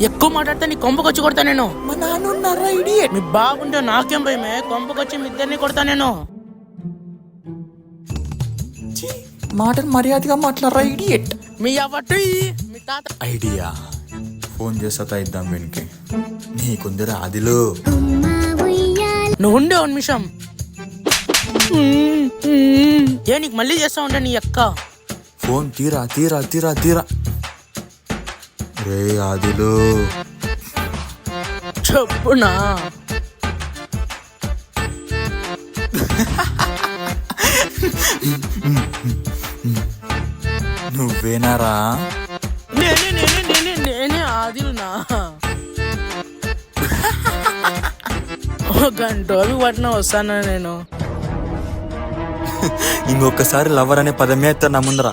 ఎక్కువ మాట్లాడితే నీ కొంపకొచ్చి కొడతా నేను. మా నాన్న ఉన్నారా ఇడియట్? మీ బాగుంటే నాకేం భయమే, కొంపకొచ్చి మీ ఇద్దరిని కొడతా నేను. మాటలు మర్యాదగా మాట్లాడరా ఇడియట్. మీ అవ్వట్టు మీ తాత ఐడియా, ఫోన్ చేస్తా ఇద్దాం వీనికి. నీకుందిరా అదిలో. నువ్వు ఉండే 1 నిమిషం. ఏ నీకు మళ్ళీ చేస్తా ఉంటే నీ అక్క. ఫోన్ తీరా తీరా తీరా తీరా. రే ఆదిలు, చెప్పునా? నువ్వేనారా? నేనే నేనే నేనే నేనే ఆదిలునా? గంట రోజులు పట్టిన వస్తానా నేను. ఇంకొకసారి లవర్ అనే పదమే ఎత్తారు నా ముందర.